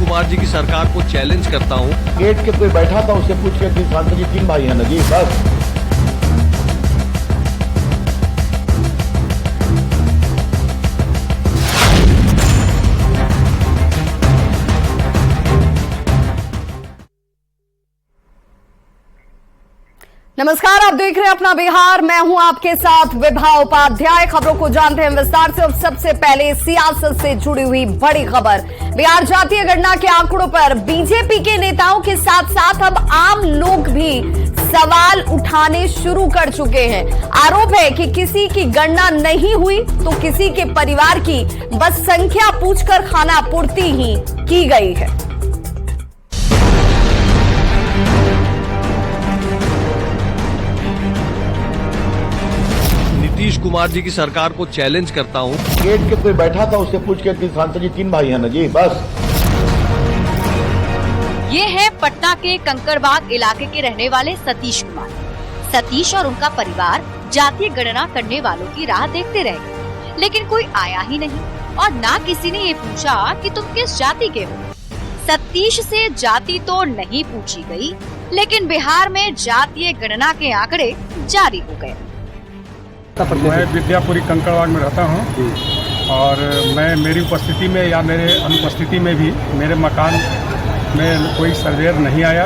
कुमार जी की सरकार को चैलेंज करता हूं। गेट के कोई बैठा था, उससे पूछ के शांत जी 3 भाई हैं ना जी, बस। नमस्कार, आप देख रहे हैं अपना बिहार। मैं हूं आपके साथ विभा उपाध्याय। खबरों को जानते हैं विस्तार से। अब सबसे पहले सियासत से जुड़ी हुई बड़ी खबर। बिहार जातीय गणना के आंकड़ों पर बीजेपी के नेताओं के साथ साथ अब आम लोग भी सवाल उठाने शुरू कर चुके हैं। आरोप है कि किसी की गणना नहीं हुई तो किसी के परिवार की बस संख्या पूछकर खाना पूर्ति ही की गई है। नीतीश कुमार जी की सरकार को चैलेंज करता हूं। गेट के कोई बैठा था, उससे पूछ के शांत जी 3 भाई हैं ना जी, बस। ये है पटना के कंकड़बाग इलाके के रहने वाले सतीश कुमार। सतीश और उनका परिवार जातीय गणना करने वालों की राह देखते रह गए, लेकिन कोई आया ही नहीं और ना किसी ने ये पूछा कि तुम किस जाति के हो। सतीश से जाति तो नहीं पूछी गई, लेकिन बिहार में जातीय गणना के आंकड़े जारी हो गए। मैं विद्यापुरी कंकड़बाग में रहता हूं और मेरी उपस्थिति में या मेरे अनुपस्थिति में भी मेरे मकान में कोई सर्वेयर नहीं आया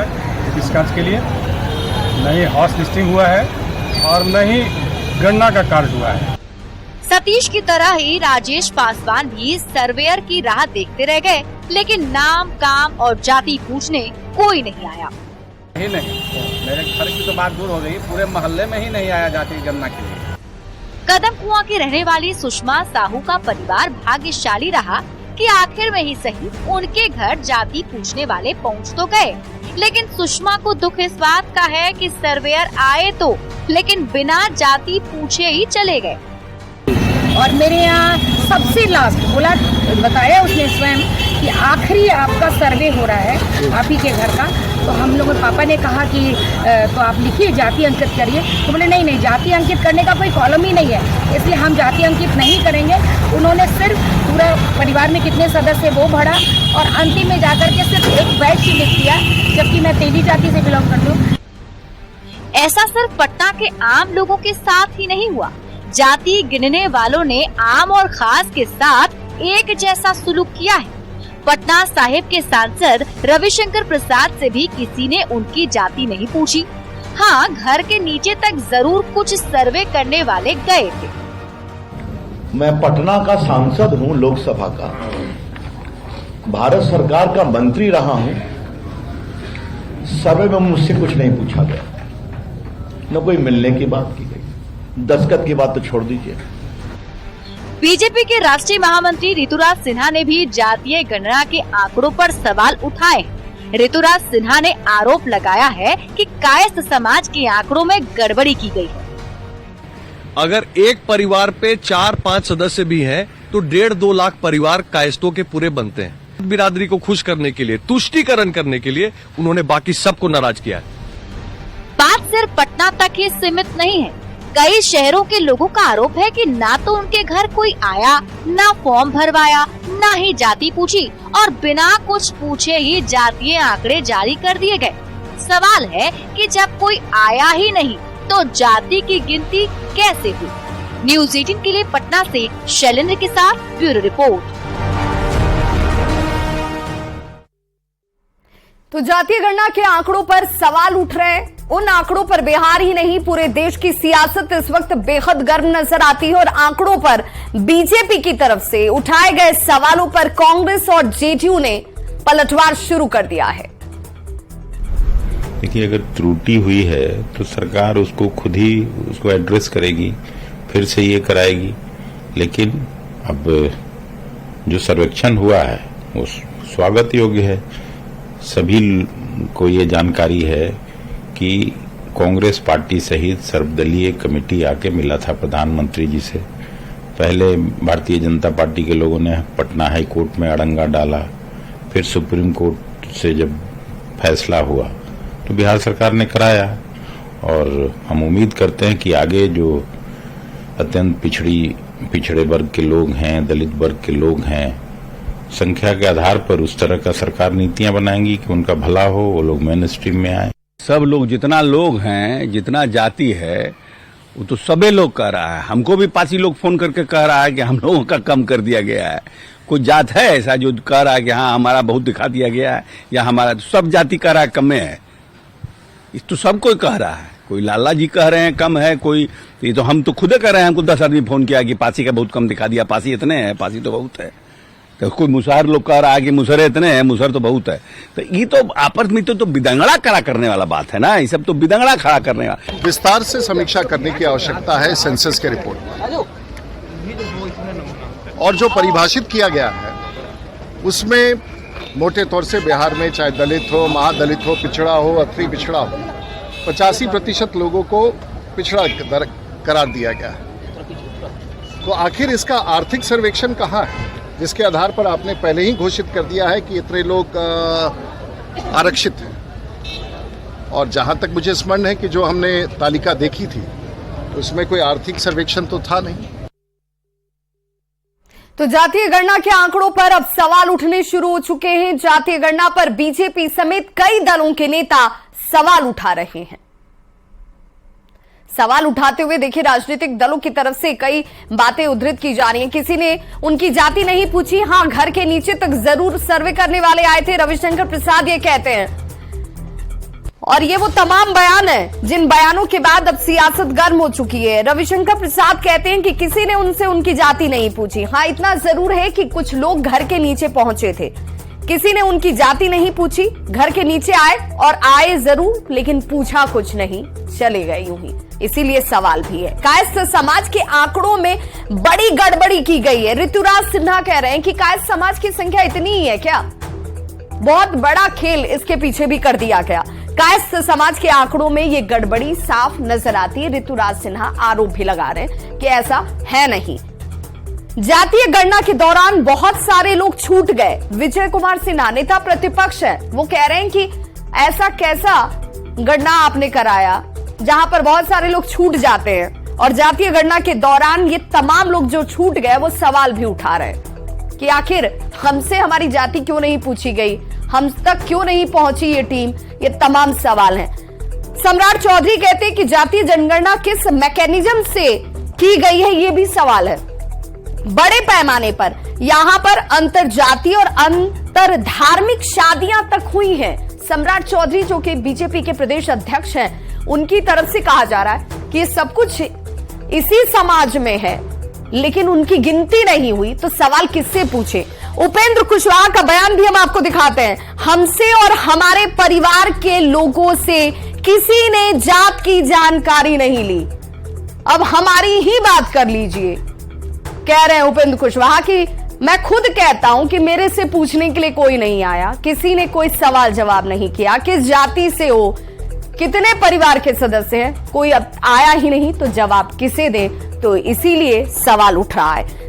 इस कार्य के लिए। न ही हाउस लिस्टिंग हुआ है और न ही गणना का कार्य हुआ है। सतीश की तरह ही राजेश पासवान भी सर्वेयर की राह देखते रह गए, लेकिन नाम, काम और जाति पूछने कोई नहीं आया। नहीं, मेरे घर की तो बात दूर हो गई, पूरे मोहल्ले में ही नहीं आया जातीय गणना के लिए। कदम कुआं की रहने वाली सुषमा साहू का परिवार भाग्यशाली रहा कि आखिर में ही सही उनके घर जाति पूछने वाले पहुंच तो गए, लेकिन सुषमा को दुख इस बात का है कि सर्वेयर आए तो, लेकिन बिना जाति पूछे ही चले गए। और मेरे यहाँ सबसे लास्ट बताया उसने स्वयं कि आखिरी आपका सर्वे हो रहा है आप ही के घर का। तो हम लोगों पापा ने कहा कि तो आप लिखिए, जाति अंकित करिए। तो बोले नहीं, जाति अंकित करने का कोई कॉलम ही नहीं है, इसलिए हम जाति अंकित नहीं करेंगे। उन्होंने सिर्फ पूरा परिवार में कितने सदस्य वो भरा और अंतिम में जाकर के सिर्फ एक बैच ही लिख दिया, जबकि मैं तेली जाति से बिलोंग करती हूँ। ऐसा सिर्फ पटना के आम लोगों के साथ ही नहीं हुआ। जाति गिनने वालों ने आम और खास के साथ एक जैसा सुलूक किया है। पटना साहिब के सांसद रविशंकर प्रसाद से भी किसी ने उनकी जाति नहीं पूछी। हाँ, घर के नीचे तक जरूर कुछ सर्वे करने वाले गए थे। मैं पटना का सांसद हूं, लोकसभा का, भारत सरकार का मंत्री रहा हूं। सर्वे में मुझसे कुछ नहीं पूछा गया, न कोई मिलने की बात की गई, दस्तखत की बात तो छोड़ दीजिए। बीजेपी के राष्ट्रीय महामंत्री ऋतुराज सिन्हा ने भी जातीय गणना के आंकड़ों पर सवाल उठाए। ऋतुराज सिन्हा ने आरोप लगाया है कि कायस्थ समाज के आंकड़ों में गड़बड़ी की गई है। अगर एक परिवार पे 4-5 सदस्य भी हैं, तो 1.5-2 लाख परिवार कायस्थों के पूरे बनते हैं। बिरादरी को खुश करने के लिए, तुष्टीकरण करने के लिए उन्होंने बाकी सबको नाराज किया है। बात सिर्फ पटना तक ही सीमित नहीं है। कई शहरों के लोगों का आरोप है कि ना तो उनके घर कोई आया, ना फॉर्म भरवाया, ना ही जाति पूछी और बिना कुछ पूछे ही जातीय आंकड़े जारी कर दिए गए। सवाल है कि जब कोई आया ही नहीं तो जाति की गिनती कैसे हुई? न्यूज़ 18 के लिए पटना से शैलेंद्र के साथ ब्यूरो रिपोर्ट। तो जातीय गणना के आंकड़ों पर सवाल उठ रहे हैं। उन आंकड़ों पर बिहार ही नहीं पूरे देश की सियासत इस वक्त बेहद गर्म नजर आती है और आंकड़ों पर बीजेपी की तरफ से उठाए गए सवालों पर कांग्रेस और जेडीयू ने पलटवार शुरू कर दिया है। देखिए, अगर त्रुटि हुई है तो सरकार उसको खुद ही उसको एड्रेस करेगी, फिर से ये कराएगी। लेकिन अब जो सर्वेक्षण हुआ है वो स्वागत योग्य है। सभी को ये जानकारी है कि कांग्रेस पार्टी सहित सर्वदलीय कमेटी आके मिला था प्रधानमंत्री जी से। पहले भारतीय जनता पार्टी के लोगों ने पटना हाई कोर्ट में अड़ंगा डाला, फिर सुप्रीम कोर्ट से जब फैसला हुआ तो बिहार सरकार ने कराया। और हम उम्मीद करते हैं कि आगे जो अत्यंत पिछड़े वर्ग के लोग हैं, दलित वर्ग के लोग हैं, संख्या के आधार पर उस तरह का सरकार नीतियां बनाएंगी कि उनका भला हो, वो लोग मेन स्ट्रीम में आए। सब लोग जितना लोग हैं, जितना जाति है, वो तो सबे लोग कह रहा है। हमको भी पासी लोग फोन करके कह रहा है कि हम लोगों का कम कर दिया गया है। कोई जात है ऐसा जो कह रहा है कि हाँ हमारा बहुत दिखा दिया गया है, या हमारा सब जाति कह रहा है कम है। इस तो सब कोई कह रहा है। कोई लाला जी कह रहे हैं कम है, कोई ये तो हम तो खुदे कह रहे हैं। हमको 10 आदमी फोन किया कि पासी का बहुत कम दिखा दिया, पासी इतने हैं, पासी तो बहुत है। तो कोई मुसहर लोग कह रहा है कि मुसहर इतने हैं, मुसहर तो बहुत है। तो ये तो आपस में तो बिदंगड़ा खड़ा करने वाला बात है ना। ये सब तो बिदंगड़ा खड़ा करने वाला। विस्तार से समीक्षा करने की आवश्यकता है सेंसस के रिपोर्ट में। और जो परिभाषित किया गया है उसमें मोटे तौर से बिहार में चाहे दलित हो, महादलित हो, पिछड़ा हो, अति पिछड़ा हो, 85% लोगों को पिछड़ा करार दिया गया है। तो आखिर इसका आर्थिक सर्वेक्षण कहाँ है, जिसके आधार पर आपने पहले ही घोषित कर दिया है कि इतने लोग आरक्षित हैं। और जहां तक मुझे स्मरण है कि जो हमने तालिका देखी थी उसमें कोई आर्थिक सर्वेक्षण तो था नहीं। तो जातीय गणना के आंकड़ों पर अब सवाल उठने शुरू हो चुके हैं। जातीय गणना पर बीजेपी समेत कई दलों के नेता सवाल उठा रहे हैं। सवाल उठाते हुए देखिए राजनीतिक दलों की तरफ से कई बातें उद्धृत की जा रही हैं। किसी ने उनकी जाति नहीं पूछी, हां घर के नीचे तक जरूर सर्वे करने वाले आए थे, रविशंकर प्रसाद ये कहते हैं। और ये वो तमाम बयान है जिन बयानों के बाद अब सियासत गर्म हो चुकी है। रविशंकर प्रसाद कहते हैं कि किसी ने उनसे उनकी जाति नहीं पूछी। हां इतना जरूर है कि कुछ लोग घर के नीचे पहुंचे थे, किसी ने उनकी जाति नहीं पूछी, घर के नीचे आए और आए जरूर लेकिन पूछा कुछ नहीं, चले गए यूं ही। इसीलिए सवाल भी है। कायस्थ समाज के आंकड़ों में बड़ी गड़बड़ी की गई है। ऋतुराज सिन्हा कह रहे हैं कि कायस्थ समाज की संख्या इतनी ही है क्या? बहुत बड़ा खेल इसके पीछे भी कर दिया गया। कायस्थ समाज के आंकड़ों में ये गड़बड़ी साफ नजर आती है। ऋतुराज सिन्हा आरोप भी लगा रहे हैं कि ऐसा है नहीं। जातीय गणना के दौरान बहुत सारे लोग छूट गए। विजय कुमार सिन्हा नेता प्रतिपक्ष है, वो कह रहे हैं कि ऐसा कैसा गणना आपने कराया जहां पर बहुत सारे लोग छूट जाते हैं। और जातीय गणना के दौरान ये तमाम लोग जो छूट गए वो सवाल भी उठा रहे हैं कि आखिर हमसे हमारी जाति क्यों नहीं पूछी गई, हम तक क्यों नहीं पहुंची ये टीम। ये तमाम सवाल हैं। सम्राट चौधरी कहते हैं कि जातीय जनगणना किस मैकेनिज्म से की गई है, ये भी सवाल है। बड़े पैमाने पर यहां पर अंतर जातीय और अंतर धार्मिक शादियां तक हुई हैं। सम्राट चौधरी जो कि बीजेपी के प्रदेश अध्यक्ष हैं, उनकी तरफ से कहा जा रहा है कि ये सब कुछ इसी समाज में है लेकिन उनकी गिनती नहीं हुई, तो सवाल किससे पूछे। उपेंद्र कुशवाहा का बयान भी हम आपको दिखाते हैं। हमसे और हमारे परिवार के लोगों से किसी ने जात की जानकारी नहीं ली, अब हमारी ही बात कर लीजिए। कह रहे हैं उपेंद्र कुशवाहा कि मैं खुद कहता हूं कि मेरे से पूछने के लिए कोई नहीं आया, किसी ने कोई सवाल जवाब नहीं किया। किस जाति से हो, कितने परिवार के सदस्य हैं, कोई अब आया ही नहीं, तो जवाब किसे दे। तो इसीलिए सवाल उठ रहा है।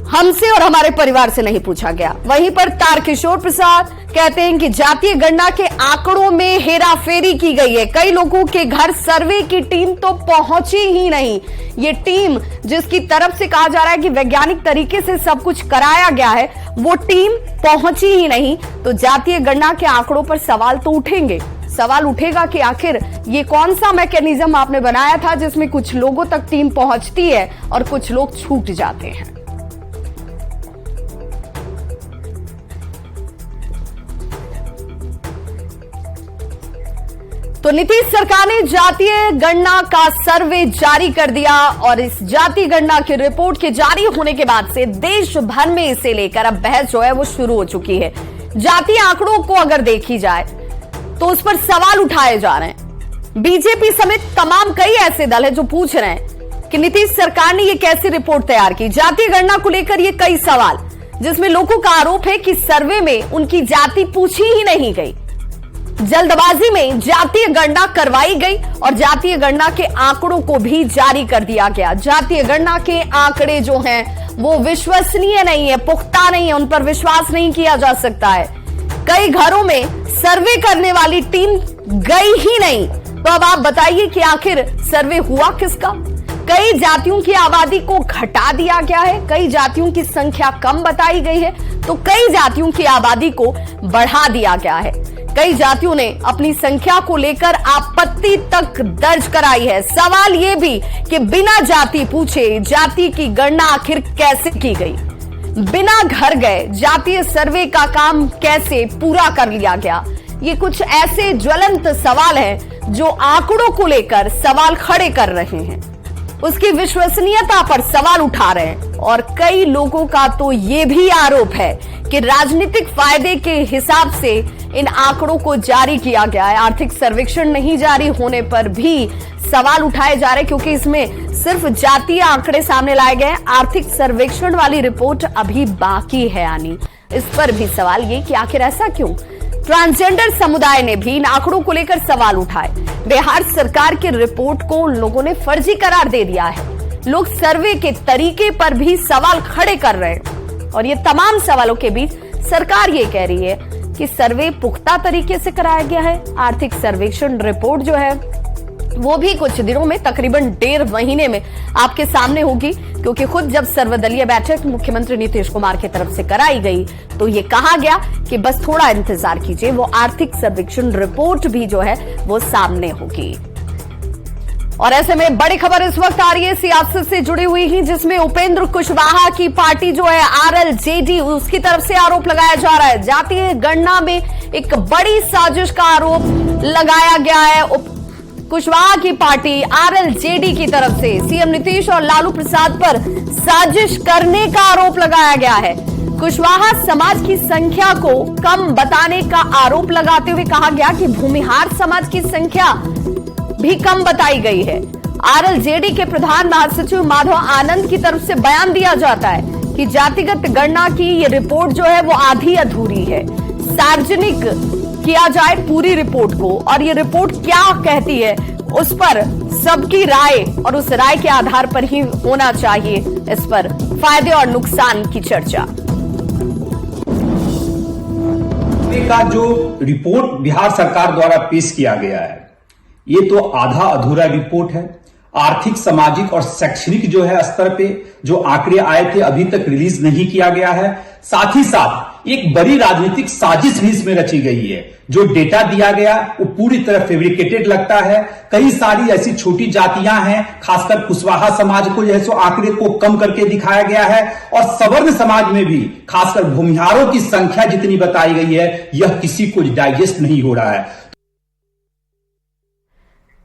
हमसे और हमारे परिवार से नहीं पूछा गया। वहीं पर तारकिशोर प्रसाद कहते हैं कि जातीय गणना के आंकड़ों में हेराफेरी की गई है। कई लोगों के घर सर्वे की टीम तो पहुंची ही नहीं। ये टीम जिसकी तरफ से कहा जा रहा है कि वैज्ञानिक तरीके से सब कुछ कराया गया है, वो टीम पहुंची ही नहीं। तो जातीय गणना के आंकड़ों पर सवाल तो उठेंगे। सवाल उठेगा कि आखिर ये कौन सा मैकेनिज्म आपने बनाया था जिसमें कुछ लोगों तक टीम पहुंचती है और कुछ लोग छूट जाते हैं। तो नीतीश सरकार ने जातीय गणना का सर्वे जारी कर दिया और इस जातीय गणना की रिपोर्ट के जारी होने के बाद से देश भर में इसे लेकर अब बहस जो है वो शुरू हो चुकी है। जातीय आंकड़ों को अगर देखी जाए तो उस पर सवाल उठाए जा रहे हैं। बीजेपी समेत तमाम कई ऐसे दल हैं जो पूछ रहे हैं कि नीतीश सरकार ने ये कैसी रिपोर्ट तैयार की। जातीय गणना को लेकर ये कई सवाल, जिसमें लोगों का आरोप है कि सर्वे में उनकी जाति पूछी ही नहीं गई, जल्दबाजी में जातीय गणना करवाई गई और जातीय गणना के आंकड़ों को भी जारी कर दिया गया। जातीय गणना के आंकड़े जो हैं वो विश्वसनीय नहीं है, पुख्ता नहीं है, उन पर विश्वास नहीं किया जा सकता है। कई घरों में सर्वे करने वाली टीम गई ही नहीं। तो अब आप बताइए कि आखिर सर्वे हुआ किसका? कई जातियों की आबादी को घटा दिया गया है, कई जातियों की संख्या कम बताई गई है। तो कई जातियों की आबादी को बढ़ा दिया गया है। कई जातियों ने अपनी संख्या को लेकर आपत्ति तक दर्ज कराई है। सवाल यह भी कि बिना जाति पूछे जाति की गणना आखिर कैसे की गई, बिना घर गए जातीय सर्वे का काम कैसे पूरा कर लिया गया। ये कुछ ऐसे ज्वलंत सवाल हैं जो आंकड़ों को लेकर सवाल खड़े कर रहे हैं, उसकी विश्वसनीयता पर सवाल उठा रहे हैं। और कई लोगों का तो ये भी आरोप है कि राजनीतिक फायदे के हिसाब से इन आंकड़ों को जारी किया गया है। आर्थिक सर्वेक्षण नहीं जारी होने पर भी सवाल उठाए जा रहे हैं, क्योंकि इसमें सिर्फ जातीय आंकड़े सामने लाए गए हैं। आर्थिक सर्वेक्षण वाली रिपोर्ट अभी बाकी है आनी। इस पर भी सवाल ये कि आखिर ऐसा क्यों। ट्रांसजेंडर समुदाय ने भी इन आंकड़ों को लेकर सवाल उठाए। बिहार सरकार की रिपोर्ट को उन लोगों ने फर्जी करार दे दिया है। लोग सर्वे के तरीके पर भी सवाल खड़े कर रहे हैं और ये तमाम सवालों के बीच सरकार ये कह रही है कि सर्वे पुख्ता तरीके से कराया गया है। आर्थिक सर्वेक्षण रिपोर्ट जो है वो भी कुछ दिनों में, तकरीबन 1.5 महीने में आपके सामने होगी, क्योंकि खुद जब सर्वदलीय बैठक मुख्यमंत्री नीतीश कुमार की तरफ से कराई गई तो ये कहा गया कि बस थोड़ा इंतजार कीजिए, वो आर्थिक सर्वेक्षण रिपोर्ट भी जो है वो सामने होगी। और ऐसे में बड़ी खबर इस वक्त आ रही है सियासत से जुड़ी हुई ही, जिसमें उपेंद्र कुशवाहा की पार्टी जो है RLJD, उसकी तरफ से आरोप लगाया जा रहा है। जातीय गणना में एक बड़ी साजिश का आरोप लगाया गया है। कुशवाहा की पार्टी RLJD की तरफ से सीएम नीतीश और लालू प्रसाद पर साजिश करने का आरोप लगाया गया है। कुशवाहा समाज की संख्या को कम बताने का आरोप लगाते हुए कहा गया कि भूमिहार समाज की संख्या भी कम बताई गई है। RLJD के प्रधान महासचिव माधव आनंद की तरफ से बयान दिया जाता है कि जातिगत गणना की ये रिपोर्ट जो है वो आधी अधूरी है। सार्वजनिक किया जाए पूरी रिपोर्ट को, और ये रिपोर्ट क्या कहती है उस पर सबकी राय और उस राय के आधार पर ही होना चाहिए इस पर फायदे और नुकसान की चर्चा। का जो रिपोर्ट बिहार सरकार द्वारा पेश किया गया है ये तो आधा अधूरा रिपोर्ट है। आर्थिक, सामाजिक और शैक्षणिक जो है स्तर पे जो आंकड़े आए थे अभी तक रिलीज नहीं किया गया है। साथ ही साथ एक बड़ी राजनीतिक साजिश भी इसमें रची गई है। जो डेटा दिया गया वो पूरी तरह फेब्रिकेटेड लगता है। कई सारी ऐसी छोटी जातियां हैं, खासकर कुशवाहा समाज को जो है सो आंकड़े को कम करके दिखाया गया है, और सवर्ण समाज में भी खासकर भूमिहारों की संख्या जितनी बताई गई है यह किसी को डाइजेस्ट नहीं हो रहा है।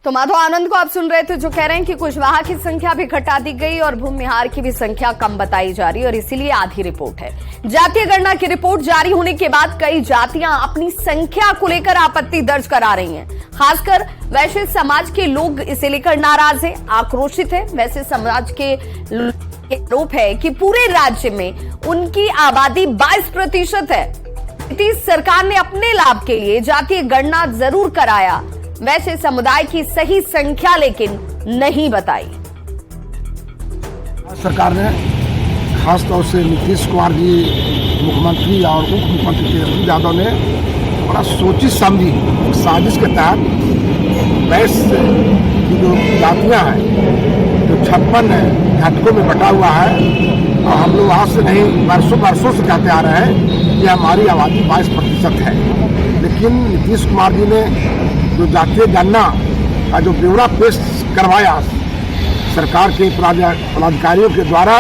तो माधव आनंद को आप सुन रहे थे, जो कह रहे हैं कि कुशवाहा की संख्या भी घटा दी गई और भूमिहार की भी संख्या कम बताई जा रही है और इसीलिए आधी रिपोर्ट है। जातीय गणना की रिपोर्ट जारी होने के बाद कई जातियां अपनी संख्या को लेकर आपत्ति दर्ज करा रही हैं। खासकर वैश्य समाज के लोग इसे लेकर नाराज हैं, आक्रोशित हैं। वैश्य समाज के आरोप है कि पूरे राज्य में उनकी आबादी 22% है। नीतीश सरकार ने अपने लाभ के लिए जातीय गणना जरूर कराया, वैसे समुदाय की सही संख्या लेकिन नहीं बताई। सरकार ने खास तौर से नीतीश कुमार जी मुख्यमंत्री और उप मुख्यमंत्री तेजस्वी यादव ने बड़ा सोची समझी साजिश के तहत वैश्य की जो जातियां हैं, जो 56 घटकों में बटा हुआ है, और हम लोग आज से नहीं वर्षों से कहते आ रहे हैं कि हमारी आबादी 22% है। लेकिन नीतीश कुमार जी ने जो जातीय गणना का जो ब्यौरा पेश करवाया सरकार के पदाधिकारियों के द्वारा,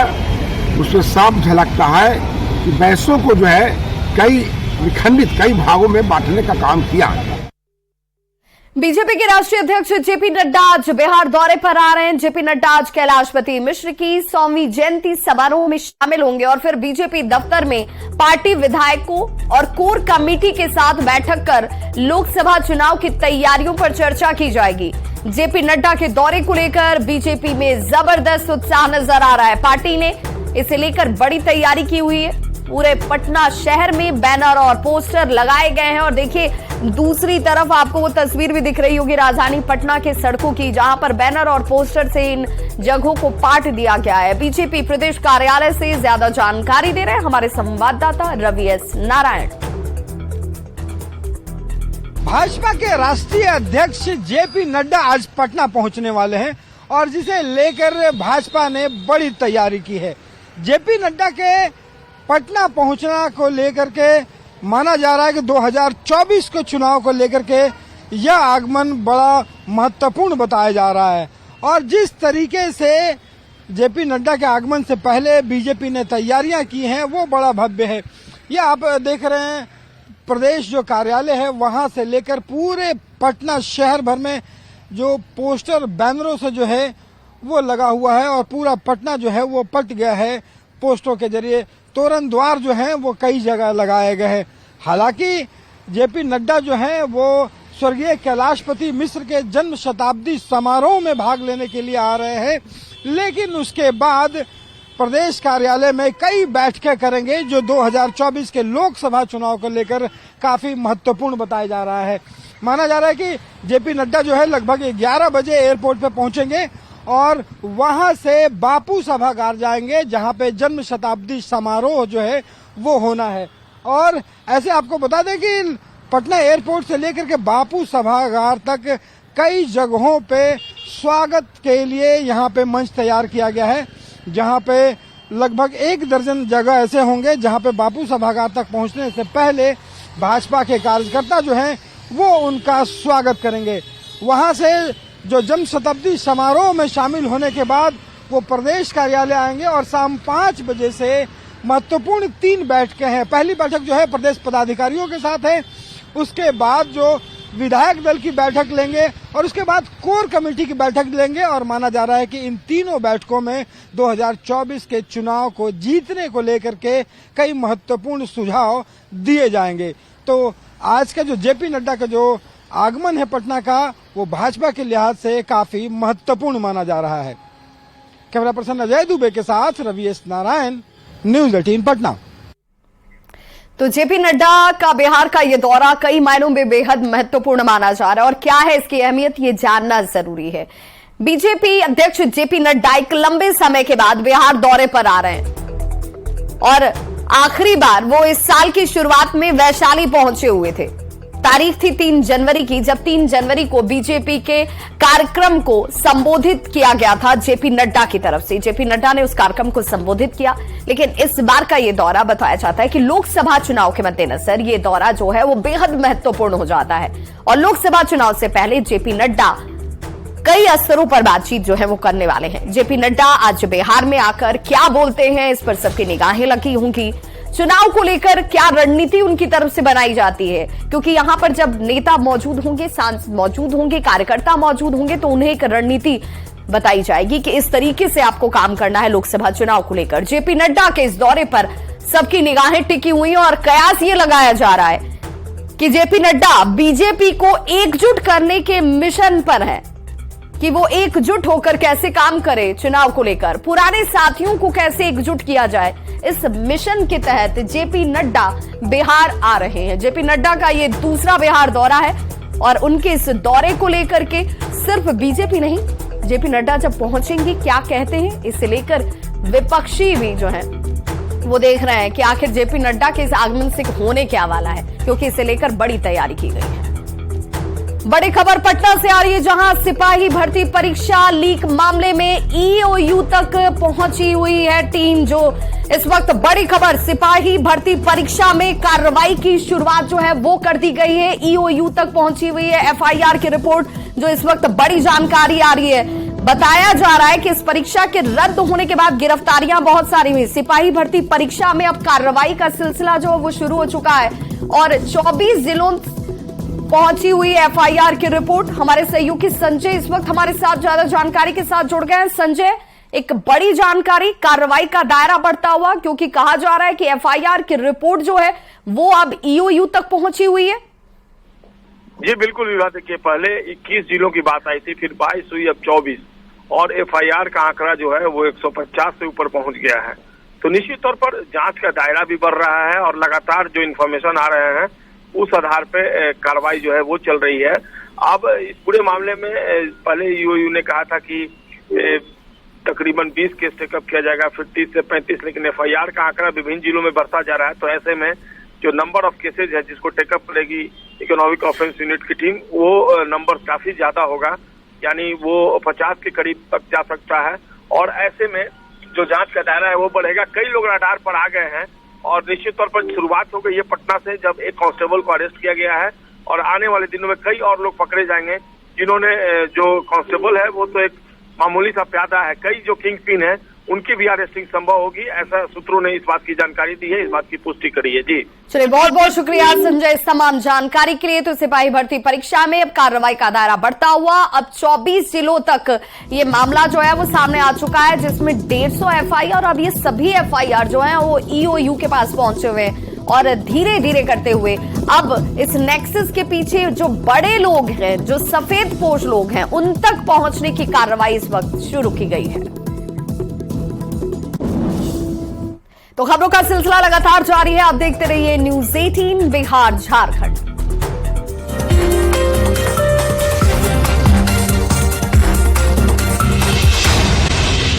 उसमें साफ झलकता है कि वैश्यों को जो है कई भागों में बांटने का काम किया। बीजेपी के राष्ट्रीय अध्यक्ष जेपी नड्डा आज बिहार दौरे पर आ रहे हैं। जेपी नड्डा आज कैलाशपति मिश्र की 100वीं जयंती समारोह में शामिल होंगे और फिर बीजेपी दफ्तर में पार्टी विधायकों और कोर कमेटी के साथ बैठक कर लोकसभा चुनाव की तैयारियों पर चर्चा की जाएगी। जेपी नड्डा के दौरे को लेकर बीजेपी में जबरदस्त उत्साह नजर आ रहा है। पार्टी ने इसे लेकर बड़ी तैयारी की हुई है। पूरे पटना शहर में बैनर और पोस्टर लगाए गए हैं और देखिए दूसरी तरफ आपको वो तस्वीर भी दिख रही होगी राजधानी पटना के सड़कों की, जहां पर बैनर और पोस्टर से इन जगहों को पाट दिया गया है। बीजेपी प्रदेश कार्यालय से ज्यादा जानकारी दे रहे हैं हमारे संवाददाता रवि एस नारायण। भाजपा के राष्ट्रीय अध्यक्ष जेपी नड्डा आज पटना पहुंचने वाले हैं और जिसे लेकर भाजपा ने बड़ी तैयारी की है। जेपी नड्डा के पटना पहुंचना को लेकर के माना जा रहा है कि 2024 के चुनाव को लेकर के यह आगमन बड़ा महत्वपूर्ण बताया जा रहा है। और जिस तरीके से जेपी नड्डा के आगमन से पहले बीजेपी ने तैयारियां की हैं वो बड़ा भव्य है। यह आप देख रहे हैं प्रदेश जो कार्यालय है वहां से लेकर पूरे पटना शहर भर में जो पोस्टर बैनरों से जो है वो लगा हुआ है और पूरा पटना जो है वो पट गया है पोस्टरों के जरिए। तोरण द्वार जो है वो कई जगह लगाए गए हैं। हालांकि जेपी नड्डा जो है वो स्वर्गीय कैलाशपति मिश्र के जन्म शताब्दी समारोह में भाग लेने के लिए आ रहे हैं, लेकिन उसके बाद प्रदेश कार्यालय में कई बैठकें करेंगे जो 2024 के लोकसभा चुनाव को लेकर काफी महत्वपूर्ण बताया जा रहा है। माना जा रहा है कि जेपी नड्डा जो है लगभग 11 बजे एयरपोर्ट पे पहुंचेंगे और वहां से बापू सभागार जाएंगे जहां पे जन्म शताब्दी समारोह जो है वो होना है। और ऐसे आपको बता दें कि पटना एयरपोर्ट से लेकर के बापू सभागार तक कई जगहों पे स्वागत के लिए यहाँ पे मंच तैयार किया गया है, जहाँ पे लगभग 1 दर्जन जगह ऐसे होंगे जहाँ पे बापू सभागार तक पहुँचने से पहले भाजपा के कार्यकर्ता जो हैं वो उनका स्वागत करेंगे। वहाँ से जो जन्म शताब्दी समारोह में शामिल होने के बाद वो प्रदेश कार्यालय आएंगे और शाम 5 बजे से महत्वपूर्ण 3 बैठकें हैं। पहली बैठक जो है प्रदेश पदाधिकारियों के साथ है, उसके बाद जो विधायक दल की बैठक लेंगे और उसके बाद कोर कमेटी की बैठक लेंगे। और माना जा रहा है कि इन तीनों बैठकों में 2024 के चुनाव को जीतने को लेकर के कई महत्वपूर्ण सुझाव दिए जाएंगे। तो आज का जो जेपी नड्डा का जो आगमन है पटना का वो भाजपा के लिहाज से काफी महत्वपूर्ण माना जा रहा है। कैमरा पर्सन अजय दुबे के साथ रवि एस नारायण, न्यूज 18 पटना। तो जेपी नड्डा का बिहार का ये दौरा कई मायनों में बेहद महत्वपूर्ण माना जा रहा है और क्या है इसकी अहमियत ये जानना जरूरी है। बीजेपी अध्यक्ष जेपी नड्डा एक लंबे समय के बाद बिहार दौरे पर आ रहे हैं और आखिरी बार वो इस साल की शुरुआत में वैशाली पहुंचे हुए थे। तारीख थी 3 जनवरी की, जब 3 जनवरी को बीजेपी के कार्यक्रम को संबोधित किया गया था जेपी नड्डा की तरफ से। जेपी नड्डा ने उस कार्यक्रम को संबोधित किया, लेकिन इस बार का ये दौरा बताया जाता है कि लोकसभा चुनाव के मद्देनजर ये दौरा जो है वो बेहद महत्वपूर्ण हो जाता है। और लोकसभा चुनाव से पहले जेपी नड्डा कई स्तरों पर बातचीत जो है वो करने वाले हैं। जेपी नड्डा आज बिहार में आकर क्या बोलते हैं इस पर सबकी निगाहें लगी होंगी। चुनाव को लेकर क्या रणनीति उनकी तरफ से बनाई जाती है, क्योंकि यहां पर जब नेता मौजूद होंगे, सांसद मौजूद होंगे, कार्यकर्ता मौजूद होंगे तो उन्हें एक रणनीति बताई जाएगी कि इस तरीके से आपको काम करना है लोकसभा चुनाव को लेकर। जेपी नड्डा के इस दौरे पर सबकी निगाहें टिकी हुई हैं और कयास ये लगाया जा रहा है कि जेपी नड्डा बीजेपी को एकजुट करने के मिशन पर है कि वो एकजुट होकर कैसे काम करे चुनाव को लेकर, पुराने साथियों को कैसे एकजुट किया जाए। इस मिशन के तहत जेपी नड्डा बिहार आ रहे हैं। जेपी नड्डा का ये दूसरा बिहार दौरा है और उनके इस दौरे को लेकर के सिर्फ बीजेपी नहीं, जेपी नड्डा जब पहुंचेंगे क्या कहते हैं इसे लेकर विपक्षी भी जो है वो देख रहे हैं कि आखिर जेपी नड्डा के इस आगमन से होने क्या वाला है, क्योंकि इसे लेकर बड़ी तैयारी की गई है। बड़ी खबर पटना से आ रही है, जहां सिपाही भर्ती परीक्षा लीक मामले में ईओयू तक पहुंची हुई है टीम। जो इस वक्त बड़ी खबर, सिपाही भर्ती परीक्षा में कार्रवाई की शुरुआत जो है वो कर दी गई है, ईओयू तक पहुंची हुई है। एफआईआर की रिपोर्ट जो इस वक्त बड़ी जानकारी आ रही है, बताया जा रहा है कि इस परीक्षा के रद्द होने के बाद गिरफ्तारियां बहुत सारी हुई। सिपाही भर्ती परीक्षा में अब कार्रवाई का सिलसिला जो वो शुरू हो चुका है और 24 जिलों पहुंची हुई एफआईआर की रिपोर्ट। हमारे सहयोगी संजय इस वक्त हमारे साथ ज्यादा जानकारी के साथ जुड़ गए हैं। संजय, एक बड़ी जानकारी, कार्रवाई का दायरा बढ़ता हुआ, क्योंकि कहा जा रहा है कि एफआईआर की रिपोर्ट जो है वो अब ईओयू तक पहुंची हुई है। जी बिल्कुल विवाद, देखिए पहले 21 जिलों की बात आई थी, फिर 22 हुई, अब 24 और एफआईआर का आंकड़ा जो है वो 150 से ऊपर पहुंच गया है। तो निश्चित तौर पर जांच का दायरा भी बढ़ रहा है और लगातार जो इन्फॉर्मेशन आ रहे हैं उस आधार पे कार्रवाई जो है वो चल रही है। अब इस पूरे मामले में पहले ईओयू ने कहा था कि तकरीबन 20 केस टेकअप किया जाएगा, फिर 30 से 35, लेकिन एफआईआर का आंकड़ा विभिन्न जिलों में बढ़ता जा रहा है। तो ऐसे में जो नंबर ऑफ केसेज है जिसको टेकअप करेगी इकोनॉमिक ऑफेंस यूनिट की टीम, वो नंबर काफी ज्यादा होगा, यानी वो 50 के करीब तक जा सकता है। और ऐसे में जो जांच का दायरा है वो बढ़ेगा। कई लोग रडार पर आ गए हैं और निश्चित तौर पर शुरुआत हो गई है पटना से, जब एक कांस्टेबल को अरेस्ट किया गया है और आने वाले दिनों में कई और लोग पकड़े जाएंगे जिन्होंने, जो कांस्टेबल है वो तो एक मामूली सा प्यादा है, कई जो किंग पिन है उनकी भी अरेस्टिंग संभव होगी, ऐसा सूत्रों ने इस बात की जानकारी दी है, इस बात की पुष्टि करी है। जी चलिए, बहुत बहुत शुक्रिया संजय इस तमाम जानकारी के लिए। तो सिपाही भर्ती परीक्षा में अब कार्रवाई का दायरा बढ़ता हुआ अब 24 जिलों तक ये मामला जो है वो सामने आ चुका है, जिसमें 150 एफआईआर और ये सभी एफआईआर जो है वो ईओयू के पास पहुंचे हुए हैं और धीरे धीरे करते हुए अब इस नेक्सस के पीछे जो बड़े लोग हैं, जो सफेद पोश लोग हैं, उन तक पहुंचने की कार्रवाई इस वक्त शुरू की गई है। तो खबरों का सिलसिला लगातार जारी है, आप देखते रहिए न्यूज़ 18 बिहार झारखंड।